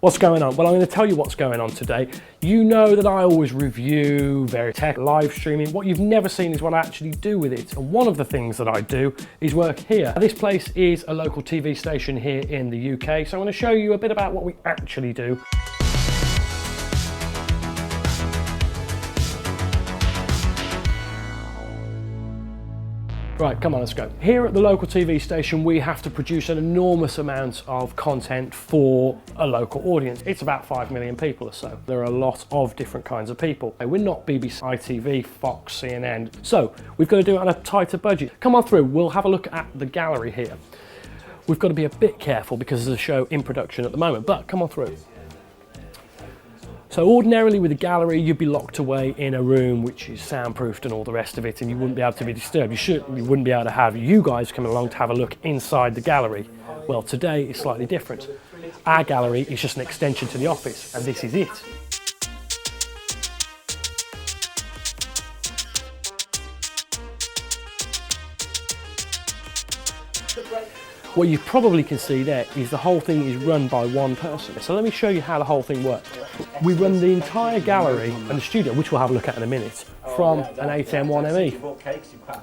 What's going on? Well, I'm going to tell you what's going on today. You know that I always review various tech, live streaming. What you've never seen is what I actually do with it. And one of the things that I do is work here. This place is a local TV station here in the UK. So I'm going to show you a bit about what we actually do. Right, come on, let's go. Here at the local TV station, we have to produce an enormous amount of content for a local audience. It's about 5 million people or so. There are a lot of different kinds of people. We're not BBC, ITV, Fox, CNN. So we've got to do it on a tighter budget. Come on through, we'll have a look at the gallery here. We've got to be a bit careful because there's a show in production at the moment, but come on through. So ordinarily with a gallery, you'd be locked away in a room which is soundproofed and all the rest of it, and you wouldn't be able to be disturbed. You wouldn't be able to have you guys coming along to have a look inside the gallery. Well, today is slightly different. Our gallery is just an extension to the office, and this is it. What you probably can see there is the whole thing is run by one person. So let me show you how the whole thing works. We run the entire gallery and the studio, which we'll have a look at in a minute, from an ATEM1ME.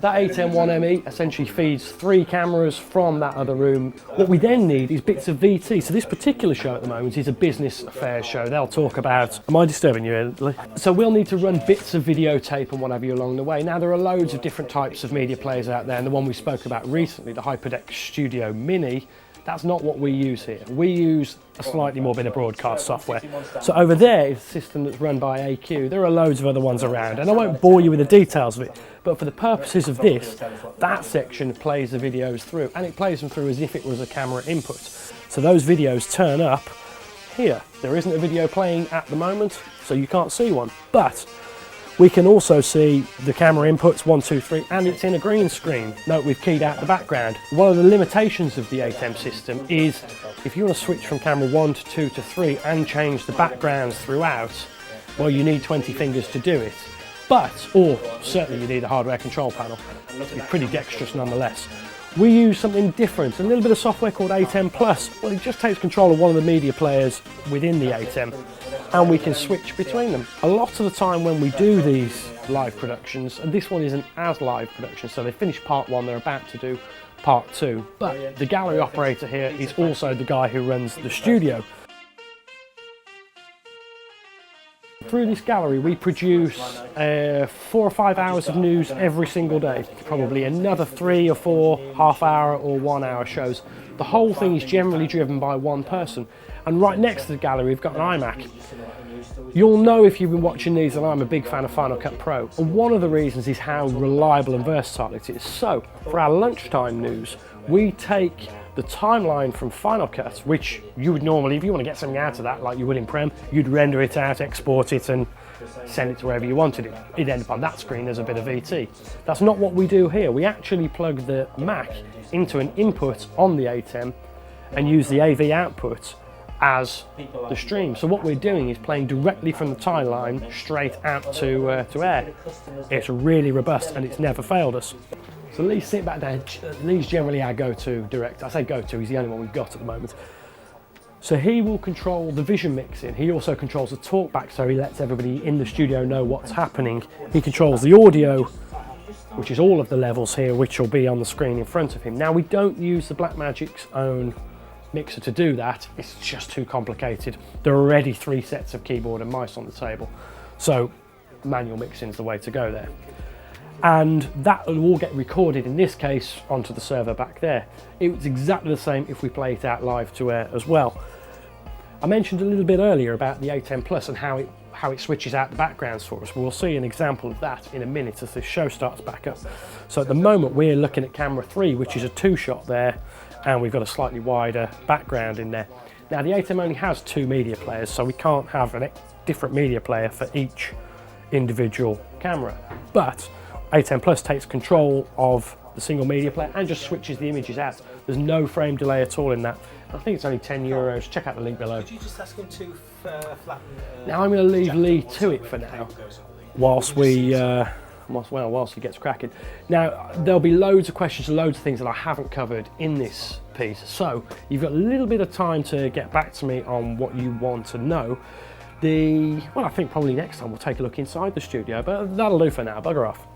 That ATEM1ME essentially feeds 3 cameras from that other room. What we then need is bits of VT. So this particular show at the moment is a business affairs show. They'll talk about, am I disturbing you, Italy? So we'll need to run bits of videotape and what have you along the way. Now there are loads of different types of media players out there, and the one we spoke about recently, the HyperDeck Studio Mini, that's not what we use here. We use a slightly more bit of broadcast software. So over there is a system that's run by AQ. There are loads of other ones around, and I won't bore you with the details of it, but for the purposes of this, that section plays the videos through, and it plays them through as if it was a camera input. So those videos turn up here. There isn't a video playing at the moment, so you can't see one, but we can also see the camera inputs 1, 2, 3, and it's in a green screen. Note we've keyed out the background. One of the limitations of the ATEM system is if you want to switch from camera 1 to 2 to 3 and change the backgrounds throughout, well, you need 20 fingers to do it. Or certainly you need a hardware control panel. It'll be pretty dexterous nonetheless. We use something different, a little bit of software called ATEM Plus. Well, it just takes control of one of the media players within the ATEM, and we can switch between them. A lot of the time when we do these live productions, and this one isn't as live production, so they finished part 1, they're about to do part 2, but the gallery operator here is also the guy who runs the studio. Through this gallery we produce 4 or 5 hours of news every single day, probably another 3 or 4 half-hour or 1-hour shows. The whole thing is generally driven by one person, and right next to the gallery we've got an iMac. You'll know if you've been watching these that I'm a big fan of Final Cut Pro, and one of the reasons is how reliable and versatile it is. So for our lunchtime news, we take the timeline from Final Cut, which you would normally, if you want to get something out of that like you would in Prem, you'd render it out, export it and send it to wherever you wanted it. It'd end up on that screen as a bit of VT. That's not what we do here. We actually plug the Mac into an input on the ATEM and use the AV output as the stream. So what we're doing is playing directly from the timeline straight out to air. It's really robust and it's never failed us. So Lee's sit back there. Lee's generally our go-to director. I say go-to, he's the only one we've got at the moment. So he will control the vision mixing. He also controls the talkback, so he lets everybody in the studio know what's happening. He controls the audio, which is all of the levels here, which will be on the screen in front of him. Now we don't use the Blackmagic's own mixer to do that. It's just too complicated. There are already 3 sets of keyboard and mice on the table. So manual mixing is the way to go there. And that will all get recorded, in this case, onto the server back there. It's exactly the same if we play it out live to air as well. I mentioned a little bit earlier about the ATEM Plus and how it switches out the backgrounds for us. We'll see an example of that in a minute as this show starts back up. So at the moment we're looking at camera 3, which is a 2-shot there, and we've got a slightly wider background in there. Now the ATEM only has 2 media players, so we can't have a different media player for each individual camera. But ATEM Plus takes control of the single media player and just switches the images out. There's no frame delay at all in that. I think it's only €10. Check out the link below. Could you just ask him to flatten? Now I'm going to leave Lee to it for now, whilst we whilst he gets cracking. Now, there'll be loads of questions, loads of things that I haven't covered in this piece, so you've got a little bit of time to get back to me on what you want to know. Well, I think probably next time we'll take a look inside the studio, but that'll do for now. Bugger off.